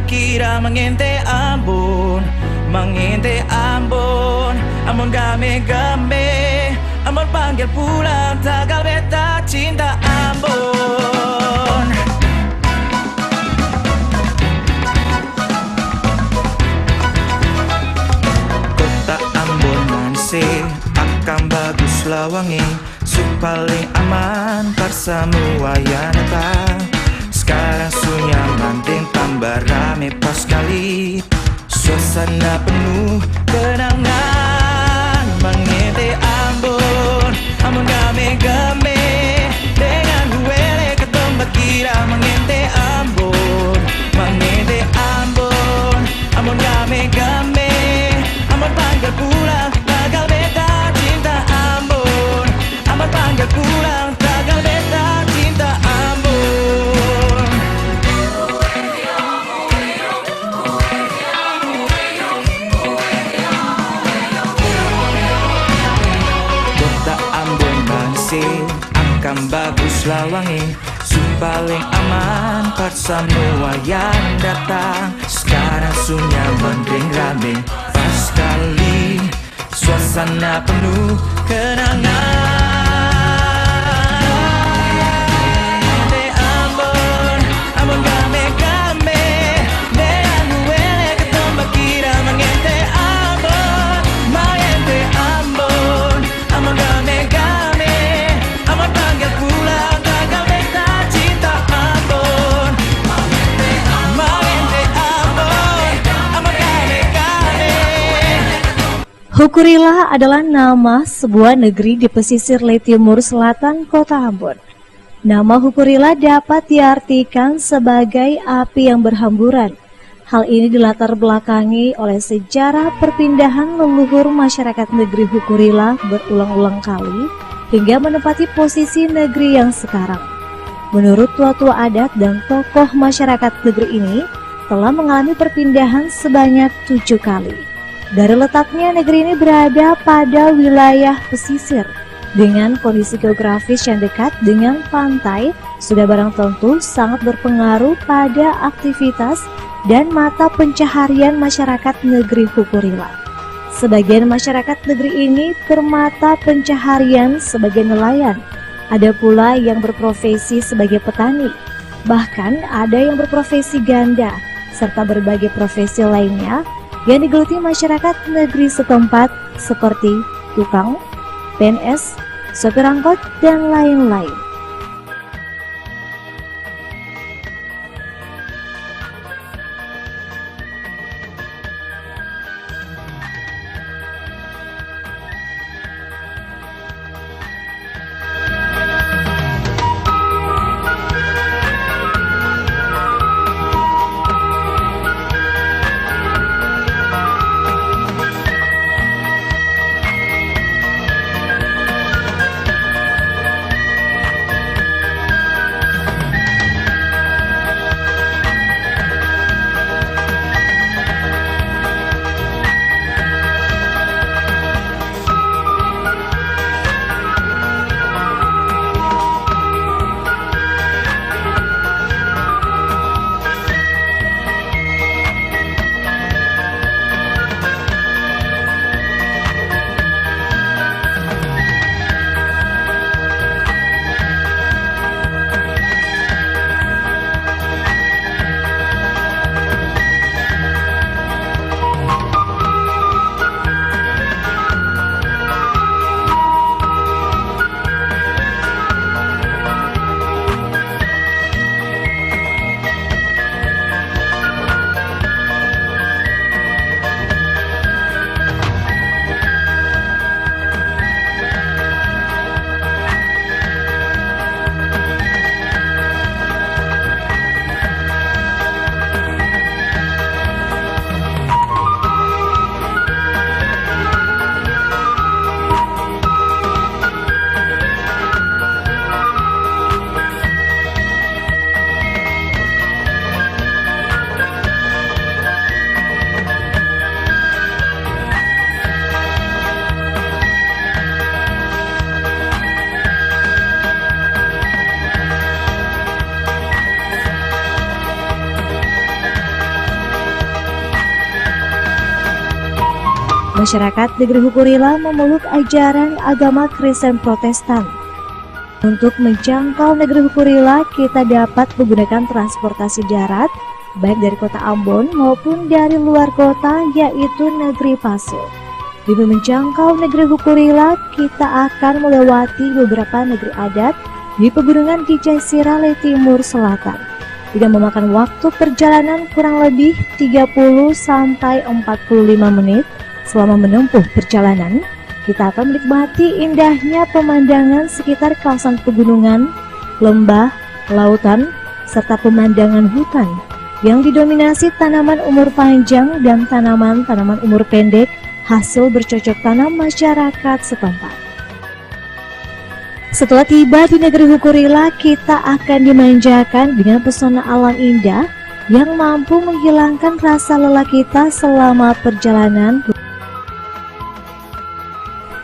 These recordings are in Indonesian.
bakira mangente Ambon, mangente Ambon. Amon game-game, amon panggil pulang, tagal beta cinta Ambon. Kota Ambon manse, akan bagus lawangi, paling aman parsamu wayanata. Sekarang sunya manting tambah rame pas kali, suasana penuh kenangan. Mangete Ambon, Ambon game-game, dengan huele ketomba kira mangete Ambon, mangete Ambon. Ambon game-game, Ambon panggil pulang, tagal beta cinta Ambon. Ambon panggil pulang, tagal beta cinta Ambon. Kota Ambon bangsi, akan bagus lawangi, paling aman parsamu yang datang. Sekarang sunya mending rame pas kali, suasana penuh kenangan. Hukurila adalah nama sebuah negeri di pesisir timur selatan kota Ambon. Nama Hukurila dapat diartikan sebagai api yang berhamburan. Hal ini dilatar belakangi oleh sejarah perpindahan leluhur masyarakat negeri Hukurila berulang-ulang kali hingga menempati posisi negeri yang sekarang. Menurut tua-tua adat dan tokoh masyarakat negeri ini telah mengalami perpindahan sebanyak 7 kali. Dari letaknya, negeri ini berada pada wilayah pesisir dengan kondisi geografis yang dekat dengan pantai, sudah barang tentu sangat berpengaruh pada aktivitas dan mata pencaharian masyarakat negeri Hukurila. Sebagian masyarakat negeri ini bermata pencaharian sebagai nelayan, ada pula yang berprofesi sebagai petani, bahkan ada yang berprofesi ganda, serta berbagai profesi lainnya yang digeluti masyarakat negeri setempat seperti tukang, PNS, sopir angkot, dan lain-lain. Masyarakat negeri Hukurila memeluk ajaran agama Kristen Protestan. Untuk menjangkau negeri Hukurila, kita dapat menggunakan transportasi darat, baik dari kota Ambon maupun dari luar kota, yaitu negeri Paso. Demi menjangkau negeri Hukurila, kita akan melewati beberapa negeri adat di pegunungan di Jazirah Timur Selatan. Dengan memakan waktu perjalanan kurang lebih 30 sampai 45 menit. Selama menempuh perjalanan, kita akan menikmati indahnya pemandangan sekitar kawasan pegunungan, lembah, lautan, serta pemandangan hutan yang didominasi tanaman umur panjang dan tanaman-tanaman umur pendek hasil bercocok tanam masyarakat setempat. Setelah tiba di negeri Hukurila, kita akan dimanjakan dengan pesona alam indah yang mampu menghilangkan rasa lelah kita selama perjalanan.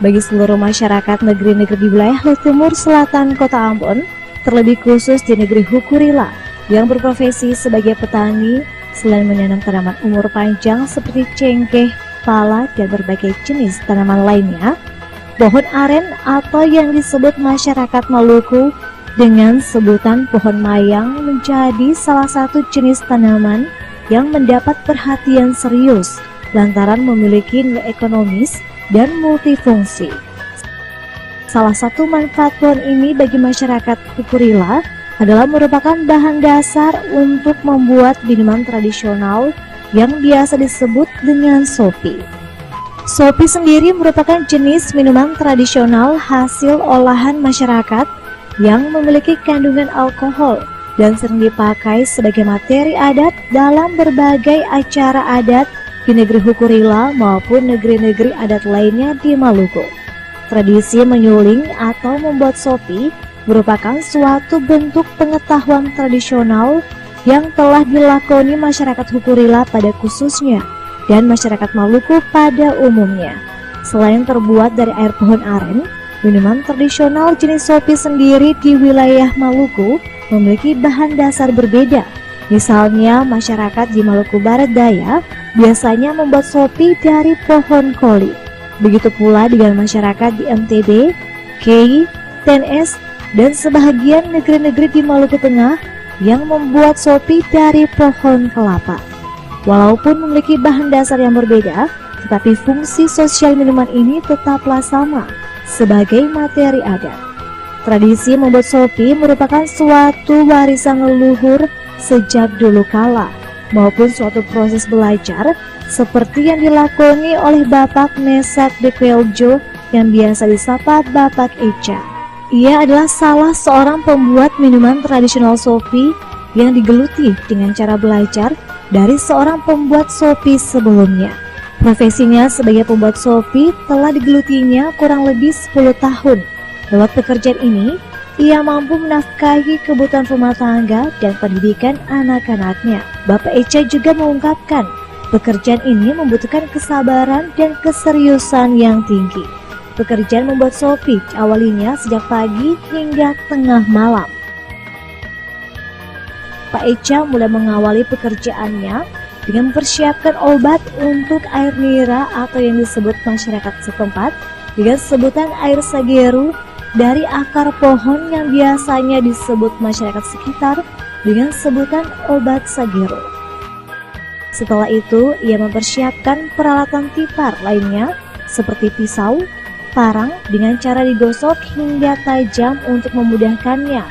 Bagi seluruh masyarakat negeri-negeri di wilayah Timur Selatan Kota Ambon, terlebih khusus di negeri Hukurila yang berprofesi sebagai petani, selain menanam tanaman umur panjang seperti cengkeh, pala, dan berbagai jenis tanaman lainnya, pohon aren atau yang disebut masyarakat Maluku dengan sebutan pohon mayang menjadi salah satu jenis tanaman yang mendapat perhatian serius lantaran memiliki nilai ekonomis dan multifungsi. Salah satu manfaat pohon ini bagi masyarakat Hukurila adalah merupakan bahan dasar untuk membuat minuman tradisional yang biasa disebut dengan sopi. Sopi sendiri merupakan jenis minuman tradisional hasil olahan masyarakat yang memiliki kandungan alkohol dan sering dipakai sebagai materi adat dalam berbagai acara adat di negeri Hukurila maupun negeri-negeri adat lainnya di Maluku. Tradisi menyuling atau membuat sopi merupakan suatu bentuk pengetahuan tradisional yang telah dilakoni masyarakat Hukurila pada khususnya dan masyarakat Maluku pada umumnya. Selain terbuat dari air pohon aren, minuman tradisional jenis sopi sendiri di wilayah Maluku memiliki bahan dasar berbeda. Misalnya, masyarakat di Maluku Barat Daya biasanya membuat sopi dari pohon koli. Begitu pula dengan masyarakat di NTB, Kei, TNS, dan sebahagian negeri-negeri di Maluku Tengah yang membuat sopi dari pohon kelapa. Walaupun memiliki bahan dasar yang berbeda, tetapi fungsi sosial minuman ini tetaplah sama sebagai materi adat. Tradisi membuat sopi merupakan suatu warisan leluhur sejak dulu kala, maupun suatu proses belajar seperti yang dilakoni oleh Bapak Mesak Dekweljo yang biasa disapa Bapak Eca. Ia adalah salah seorang pembuat minuman tradisional sopi yang digeluti dengan cara belajar dari seorang pembuat sopi sebelumnya. Profesinya sebagai pembuat sopi telah digelutinya kurang lebih 10 tahun. Lewat pekerjaan ini, ia mampu menafkahi kebutuhan rumah tangga dan pendidikan anak-anaknya. Bapak Eca juga mengungkapkan, pekerjaan ini membutuhkan kesabaran dan keseriusan yang tinggi. Pekerjaan membuat sopi awalnya sejak pagi hingga tengah malam. Pak Eca mulai mengawali pekerjaannya dengan mempersiapkan obat untuk air nira atau yang disebut masyarakat setempat dengan sebutan air sageru dari akar pohon yang biasanya disebut masyarakat sekitar dengan sebutan obat sageru. Setelah itu, ia mempersiapkan peralatan tipar lainnya seperti pisau, parang dengan cara digosok hingga tajam untuk memudahkannya.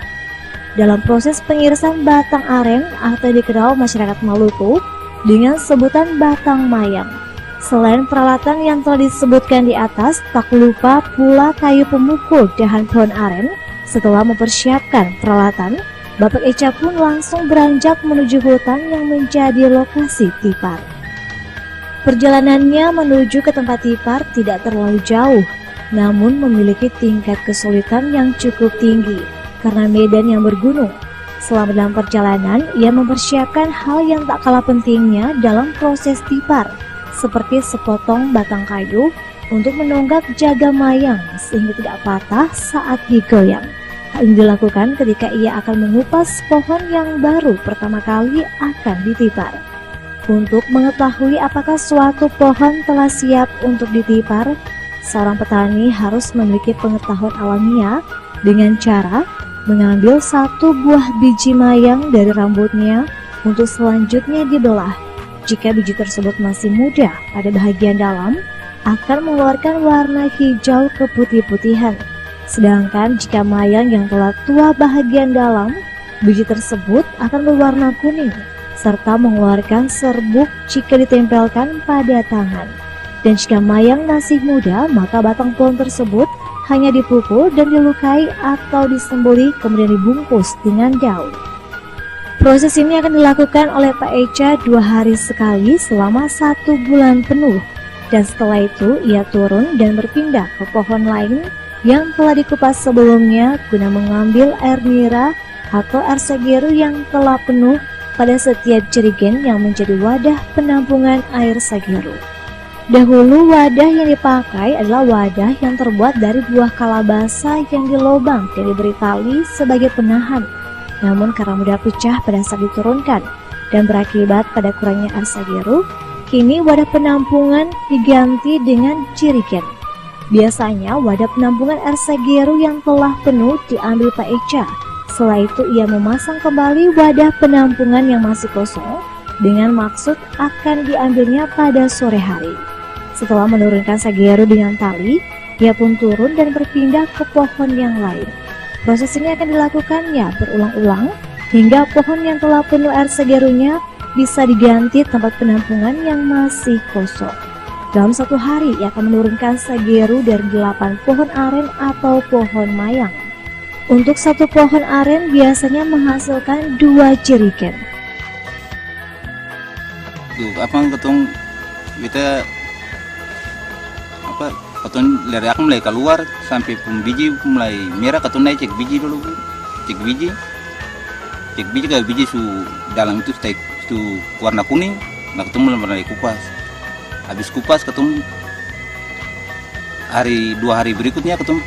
Dalam proses pengirisan batang aren atau dikenal masyarakat Maluku dengan sebutan batang mayang. Selain peralatan yang telah disebutkan di atas, tak lupa pula kayu pemukul dahan pohon aren. Setelah mempersiapkan peralatan, Bapak Eca pun langsung beranjak menuju hutan yang menjadi lokasi tipar. Perjalanannya menuju ke tempat tipar tidak terlalu jauh, namun memiliki tingkat kesulitan yang cukup tinggi karena medan yang bergunung. Selama dalam perjalanan, ia mempersiapkan hal yang tak kalah pentingnya dalam proses tipar, seperti sepotong batang kayu untuk menunggak jaga mayang sehingga tidak patah saat digoyang. Hal ini dilakukan ketika ia akan mengupas pohon yang baru pertama kali akan ditipar. Untuk mengetahui apakah suatu pohon telah siap untuk ditipar, seorang petani harus memiliki pengetahuan alamiah dengan cara mengambil satu buah biji mayang dari rambutnya untuk selanjutnya dibelah. Jika biji tersebut masih muda pada bagian dalam, akan mengeluarkan warna hijau keputih-putihan. Sedangkan jika mayang yang telah tua bagian dalam, biji tersebut akan berwarna kuning, serta mengeluarkan serbuk jika ditempelkan pada tangan. Dan jika mayang masih muda, maka batang pohon tersebut hanya dipukul dan dilukai atau disembelih kemudian dibungkus dengan daun. Proses ini akan dilakukan oleh Pak Echa 2 hari sekali selama 1 bulan penuh. Dan setelah itu ia turun dan berpindah ke pohon lain yang telah dikupas sebelumnya guna mengambil air nira atau air sageru yang telah penuh pada setiap jerigen yang menjadi wadah penampungan air sageru. Dahulu wadah yang dipakai adalah wadah yang terbuat dari buah kalabasa yang dilobang dan diberi tali sebagai penahan. Namun karena mudah pecah pada saat diturunkan dan berakibat pada kurangnya air sageru, kini wadah penampungan diganti dengan jerigen. Biasanya wadah penampungan air sageru yang telah penuh diambil Pak Echa. Setelah itu ia memasang kembali wadah penampungan yang masih kosong dengan maksud akan diambilnya pada sore hari. Setelah menurunkan sageru dengan tali, ia pun turun dan berpindah ke pohon yang lain. Proses ini akan dilakukannya berulang-ulang hingga pohon yang telah penuh air sagerunya bisa diganti tempat penampungan yang masih kosong. Dalam 1 hari ia akan menurunkan sageru dari 8 pohon aren atau pohon mayang. Untuk 1 pohon aren biasanya menghasilkan 2 jerigen. Apa ketong kita katun dari aku mulai keluar sampai pun biji mulai merah, katun naik cek biji dulu, cek biji kalau biji su dalam itu su warna kuning, nah ketemu mulai kupas. Habis kupas ketemu 2 hari berikutnya ketemu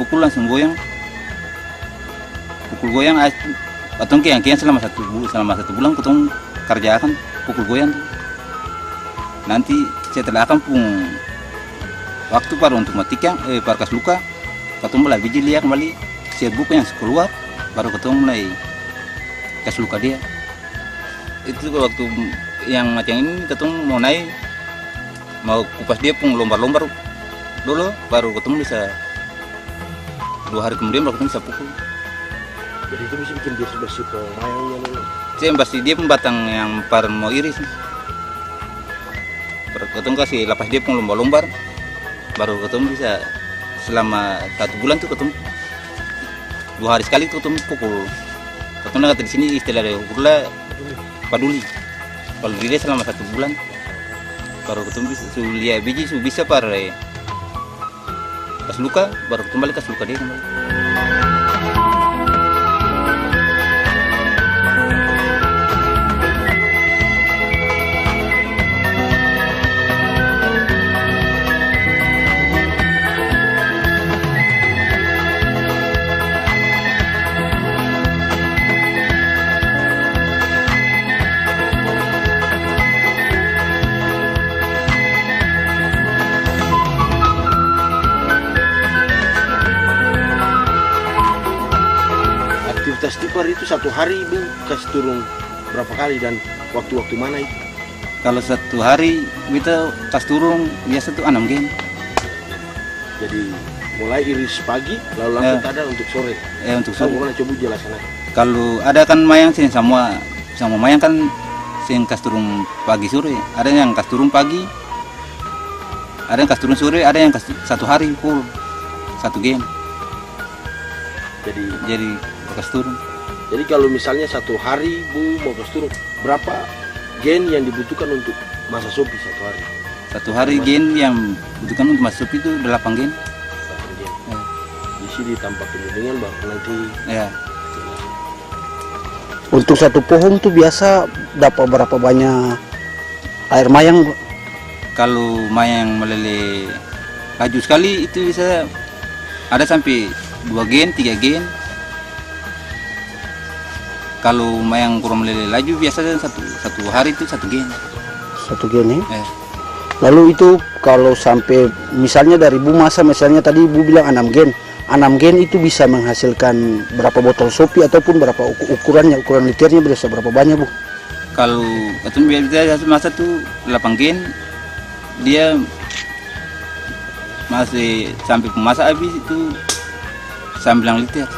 pukul langsung goyang, katun kian selama 1 bulan ketemu kerjakan pukul goyang tuh. Nanti setelah akan pun waktu baru untuk matikan parkas luka, ketemu mulai biji lihat kembali serbuk yang keluar, baru ketemu mulai kas luka dia. Itu waktu yang macam ini ketemu mau naik, mau kupas dia pun lombar-lombar dulu, baru ketemu bisa 2 hari kemudian baru ketemu bisa pukul. Jadi itu bisa bikin bersih-bersih ke mayangnya dulu. Saya pasti dia pembatang yang par mau iris. Ketemu kasih lapas dia pun lombar-lombar, baru ketemu bisa selama 1 bulan tuh ketemu 2 hari sekali tuh ketemu pukul. Ketemu kata di sini istilah dari ukurlah paduli. Kalau dia selama 1 bulan baru ketemu bisa lihat biji bisa par kas luka, baru kembali kas luka dia kembali. Aktivitas tipar itu 1 hari Bu kasih turun berapa kali dan waktu-waktu mana itu? Kalau 1 hari kita kas turun biasa tuh 6 gen. Jadi mulai iris pagi lalu langsung ada untuk sore. Untuk sore. Gimana coba jelaskan? Kalau ada kan mayang sih sama mayang kan sing kas turun pagi sore. Ada yang kas turun pagi, ada yang kas turun sore, ada yang kas 1 hari full 1 gen. Jadi kas turun. Jadi kalau misalnya 1 hari Bu mau kas turun, berapa gen yang dibutuhkan untuk masa sopi 1 hari? 1 hari gen yang dibutuhkan untuk masa sopi itu 8 gen. 8 gen. Di sini tanpa penyulingan baru nanti. Ya. Untuk 1 pohon tuh biasa dapat berapa banyak air mayang, Bu? Kalau mayang meleleh laju sekali itu bisa ada sampai 2 gen, 3 gen. Kalau yang kurang meleleh laju biasanya satu hari itu 1 gen. 1 gen ya? Eh, Lalu itu kalau sampai misalnya dari Bu Masa, misalnya tadi Bu bilang 6 gen. 6 gen itu bisa menghasilkan berapa botol sopi ataupun berapa ukurannya, ukuran liternya bisa berapa banyak Bu? kalau itu biasa masa tuh 8 gen, dia masih sampai pemasak habis itu 9 liter.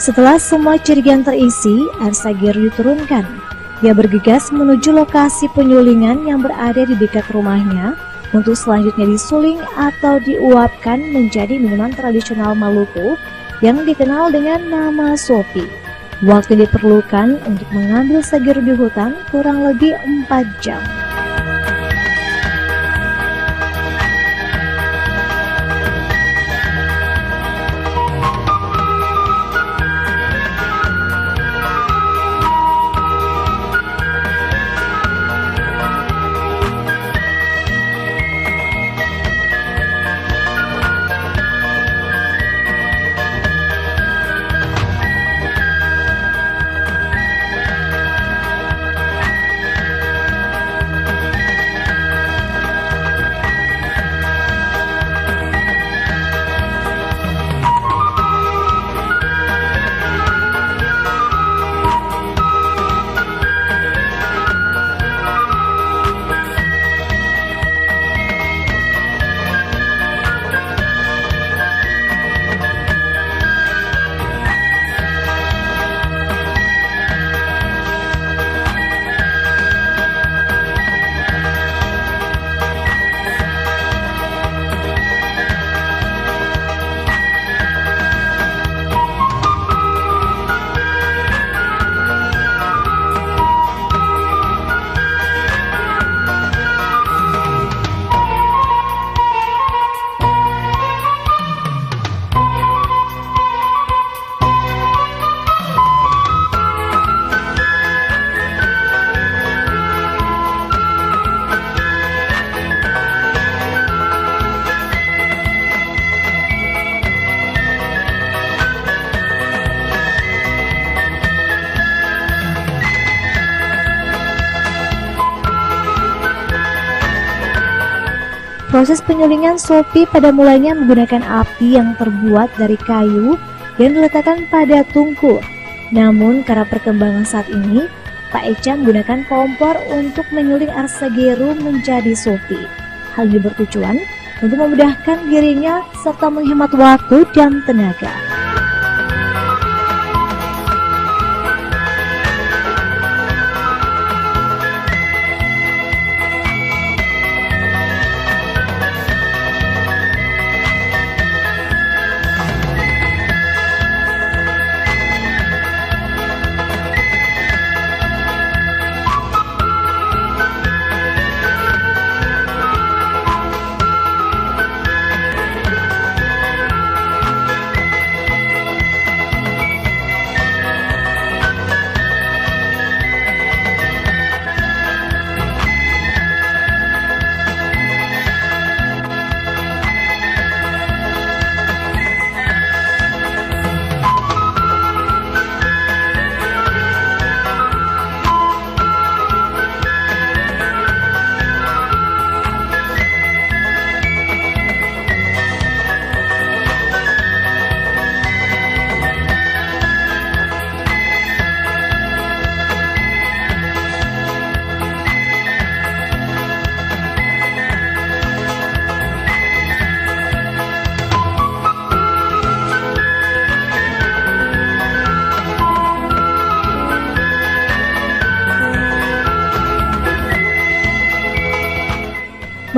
Setelah semua jerigen terisi, air Sagero diturunkan. Dia bergegas menuju lokasi penyulingan yang berada di dekat rumahnya untuk selanjutnya disuling atau diuapkan menjadi minuman tradisional Maluku yang dikenal dengan nama sopi. Waktu yang diperlukan untuk mengambil Sagero di hutan kurang lebih 4 jam. Proses penyulingan sopi pada mulanya menggunakan api yang terbuat dari kayu yang diletakkan pada tungku. Namun karena perkembangan saat ini, Pak Eca menggunakan kompor untuk menyuling air Sagero menjadi sopi. Hal ini bertujuan untuk memudahkan dirinya serta menghemat waktu dan tenaga.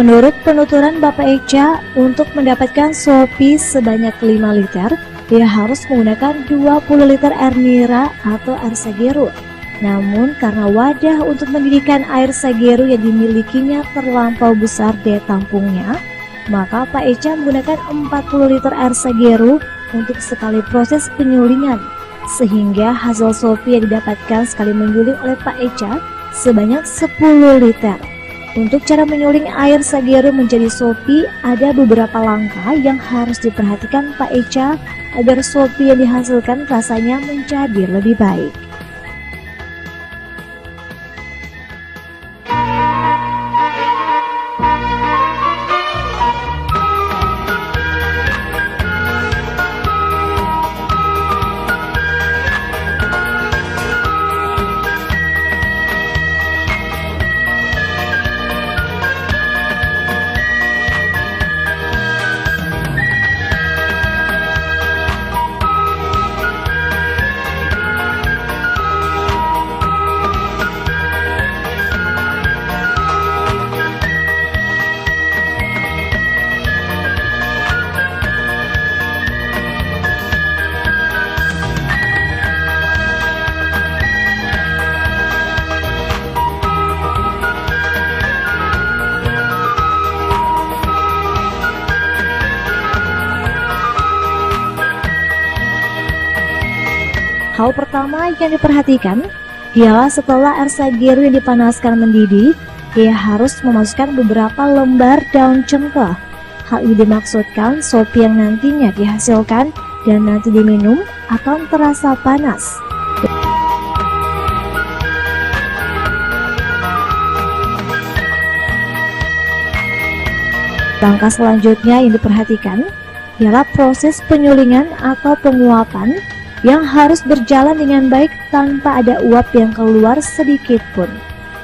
Menurut penuturan Bapak Eca, untuk mendapatkan sopi sebanyak 5 liter, dia harus menggunakan 20 liter air nira atau air Sagero. Namun karena wadah untuk mendidihkan air Sagero yang dimilikinya terlampau besar daya tampungnya, maka Pak Eca menggunakan 40 liter air sagero untuk sekali proses penyulingan, sehingga hasil sopi yang didapatkan sekali menyuling oleh Pak Eca sebanyak 10 liter. Untuk cara menyuling air sagero menjadi sopi, ada beberapa langkah yang harus diperhatikan Pak Eca agar sopi yang dihasilkan rasanya menjadi lebih baik. Hal pertama yang diperhatikan ialah setelah air sagero yang dipanaskan mendidih, ia harus memasukkan beberapa lembar daun cengkeh. Hal ini dimaksudkan sopi yang nantinya dihasilkan dan nanti diminum akan terasa panas. Langkah selanjutnya yang diperhatikan ialah proses penyulingan atau penguapan yang harus berjalan dengan baik tanpa ada uap yang keluar sedikit pun.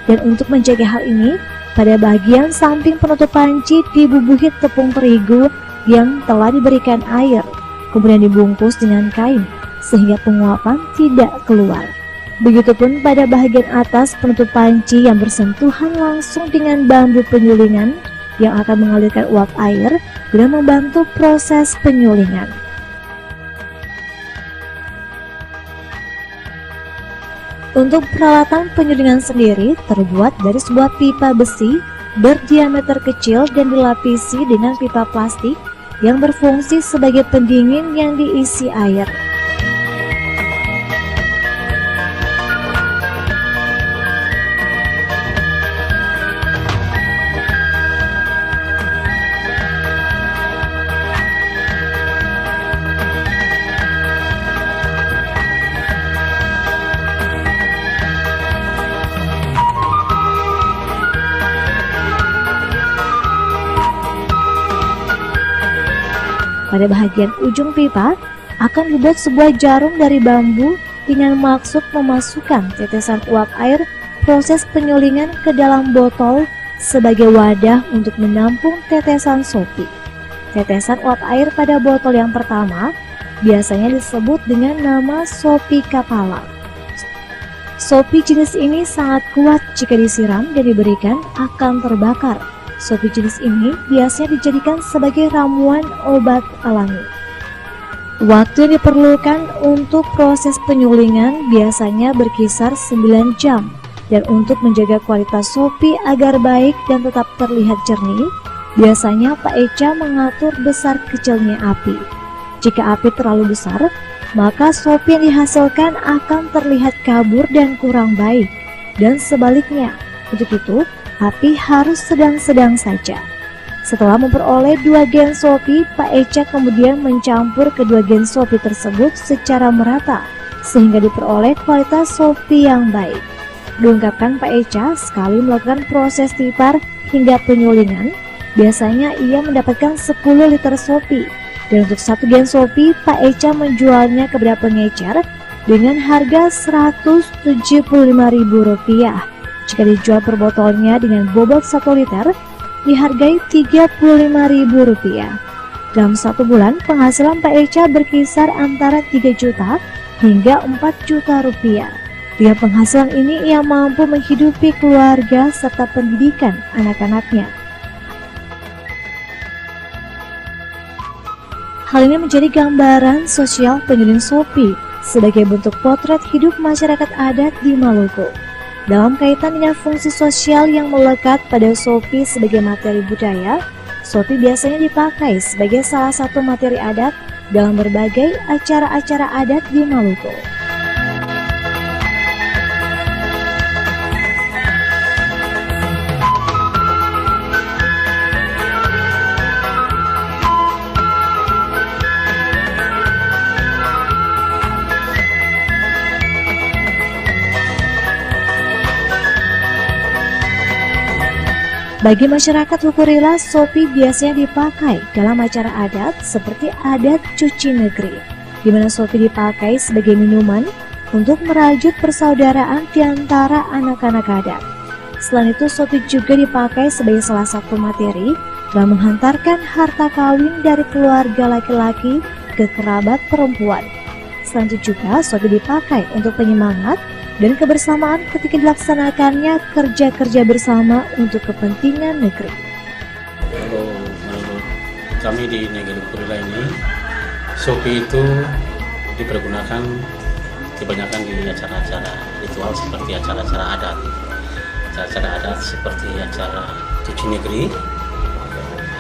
Dan untuk menjaga hal ini, pada bagian samping penutup panci dibubuhi tepung terigu yang telah diberikan air, kemudian dibungkus dengan kain sehingga penguapan tidak keluar. Begitupun pada bagian atas penutup panci yang bersentuhan langsung dengan bambu penyulingan yang akan mengalirkan uap air guna membantu proses penyulingan. Untuk peralatan penyulingan sendiri terbuat dari sebuah pipa besi berdiameter kecil dan dilapisi dengan pipa plastik yang berfungsi sebagai pendingin yang diisi air. Pada bagian ujung pipa akan dibuat sebuah jarum dari bambu dengan maksud memasukkan tetesan uap air proses penyulingan ke dalam botol sebagai wadah untuk menampung tetesan sopi. Tetesan uap air pada botol yang pertama biasanya disebut dengan nama sopi kapala. Sopi jenis ini sangat kuat jika disiram dan diberikan akan terbakar. Sopi jenis ini biasanya dijadikan sebagai ramuan obat alami. Waktu yang diperlukan untuk proses penyulingan biasanya berkisar 9 jam. Dan untuk menjaga kualitas sopi agar baik dan tetap terlihat jernih, biasanya Pak Eca mengatur besar kecilnya api. Jika api terlalu besar, maka sopi yang dihasilkan akan terlihat kabur dan kurang baik. Dan sebaliknya, untuk itu api harus sedang-sedang saja. Setelah memperoleh 2 gen sopi, Pak Eca kemudian mencampur kedua gen sopi tersebut secara merata sehingga diperoleh kualitas sopi yang baik. Diungkapkan Pak Eca sekali melakukan proses tipar hingga penyulingan, biasanya ia mendapatkan 10 liter sopi. Dan untuk 1 gen sopi, Pak Eca menjualnya kepada pengecer dengan harga Rp175.000. Jika dijual per botolnya dengan bobot 1 liter, dihargai Rp35.000. Dalam 1 bulan, penghasilan Pak Eca berkisar antara 3 juta hingga 4 juta rupiah. Dengan penghasilan ini, ia mampu menghidupi keluarga serta pendidikan anak-anaknya. Hal ini menjadi gambaran sosial penyuling sopi sebagai bentuk potret hidup masyarakat adat di Maluku. Dalam kaitan dengan fungsi sosial yang melekat pada sopi sebagai materi budaya, sopi biasanya dipakai sebagai salah satu materi adat dalam berbagai acara-acara adat di Maluku. Bagi masyarakat Hukurila, sopi biasanya dipakai dalam acara adat seperti adat cuci negeri, di mana sopi dipakai sebagai minuman untuk merajut persaudaraan di antara anak-anak adat. Selain itu, sopi juga dipakai sebagai salah satu materi dalam menghantarkan harta kawin dari keluarga laki-laki ke kerabat perempuan. Selain itu juga, sopi dipakai untuk penyemangat dan kebersamaan ketika dilaksanakannya kerja-kerja bersama untuk kepentingan negeri. Kalau menurut kami di negeri Hukurila ini, sopi itu dipergunakan kebanyakan di acara-acara ritual seperti acara-acara adat. Acara-acara adat seperti acara cuci negeri.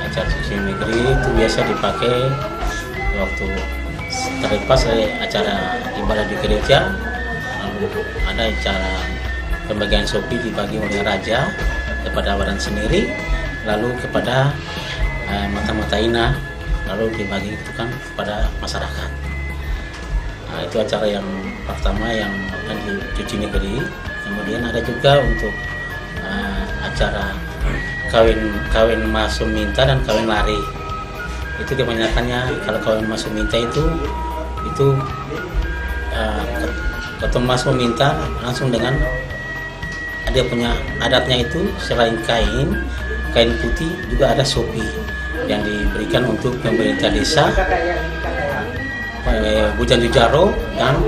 Acara cuci negeri itu biasa dipakai waktu terlepas dari acara ibadah di gereja. Ada acara pembagian sopi dibagi oleh raja kepada waran sendiri, lalu kepada mata-mata ina, lalu dibagi itu kan kepada masyarakat. Nah, itu acara yang pertama yang akan dicuci negeri. Kemudian ada juga untuk acara kawin masuk minta dan kawin lari. Itu kebanyakannya kalau kawin masuk minta itu ketemu mas meminta langsung dengan dia punya adatnya itu selain kain putih juga ada sopi yang diberikan untuk pemerintah desa, Bujan Jujaro dan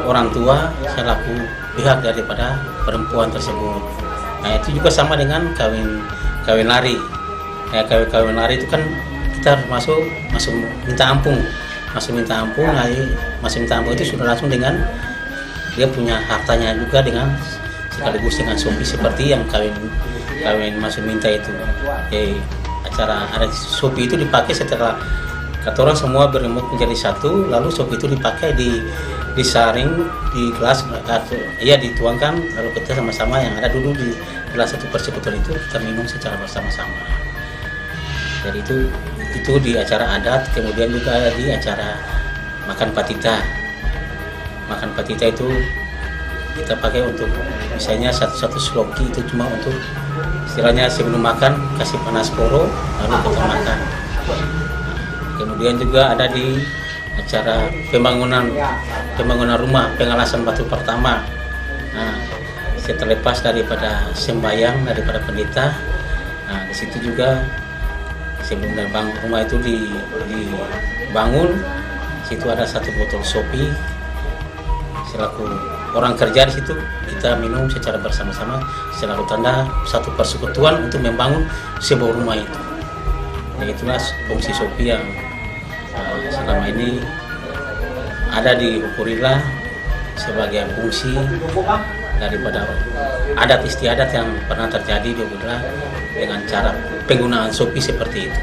orang tua selaku pihak daripada perempuan tersebut. Nah itu juga sama dengan kawin lari. Kawin lari itu kan kita masuk minta ampun, masuk minta ampun itu sudah langsung dengan dia punya hartanya juga dengan sekaligus dengan sopi seperti yang kawin masuk minta itu. Acara ada sopi itu dipakai setelah kata orang semua beremut menjadi satu, lalu sopi itu dipakai disaring di gelas, dituangkan, lalu kita sama-sama yang ada dulu di gelas satu persekutuan itu kita minum secara bersama-sama. Jadi itu di acara adat. Kemudian juga ada di acara makan patita. Makan patita itu kita pakai untuk misalnya satu sloki itu cuma untuk istilahnya sebelum makan kasih panas poro lalu kita makan. Kemudian juga ada di acara pembangunan rumah pengalasan batu pertama. Nah, terlepas daripada sembahyang daripada pendeta, nah di situ juga sebelum rumah itu dibangun, situ ada satu botol sopi. Selaku orang kerja di situ kita minum secara bersama-sama selalu tanda satu persekutuan untuk membangun sebuah rumah itu. Nah, itulah fungsi sopi yang selama ini ada di Hukurila sebagai fungsi daripada adat istiadat yang pernah terjadi di Hukurila dengan cara penggunaan sopi seperti itu.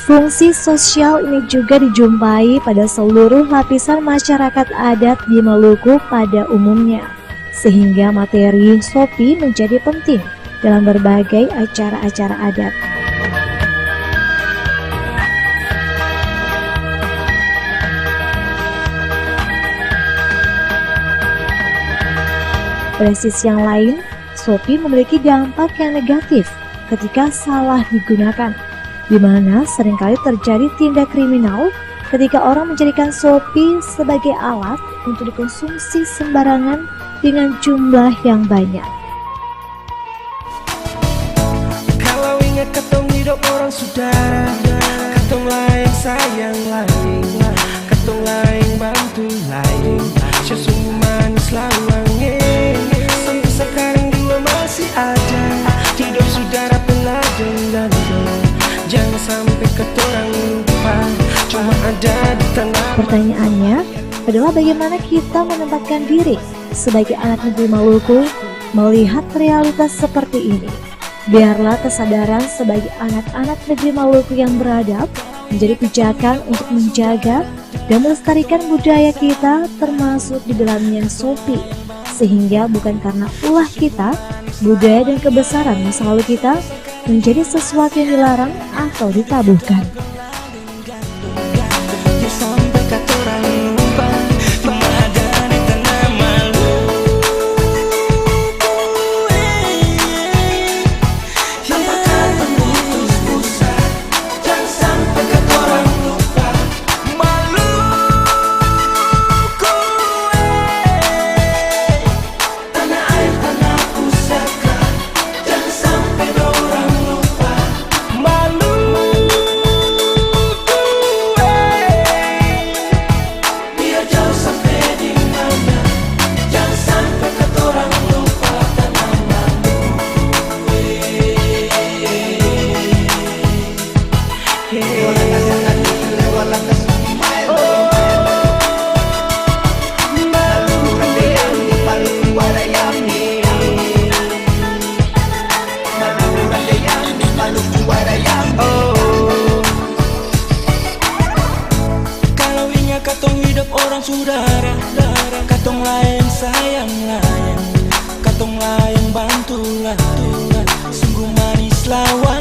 Fungsi sosial ini juga dijumpai pada seluruh lapisan masyarakat adat di Maluku pada umumnya, sehingga materi sopi menjadi penting dalam berbagai acara-acara adat. Pada sisi yang lain, sopi memiliki dampak yang negatif ketika salah digunakan, di mana seringkali terjadi tindak kriminal ketika orang menjadikan sopi sebagai alat untuk dikonsumsi sembarangan dengan jumlah yang banyak. Kalau ingat ketong hidup orang saudara, ketong lain sayang lain, ketong lain bantu lain, sesungguh manis lawangnya. Sampai sekarang dua masih ada, hidup saudara peladang. Jangan sampai ketorang lupa, cuma ada di tengah. Pertanyaannya adalah bagaimana kita menempatkan diri sebagai anak negeri Maluku melihat realitas seperti ini. Biarlah kesadaran sebagai anak-anak negeri Maluku yang beradab menjadi pijakan untuk menjaga dan melestarikan budaya kita, termasuk di dalamnya Sopi, sehingga bukan karena ulah kita, budaya dan kebesaran masa lalu kita menjadi sesuatu yang dilarang atau ditabuhkan. Katong hidup orang saudara, katong lain sayang lain, katong lain bantu lah, sungguh manis lawan.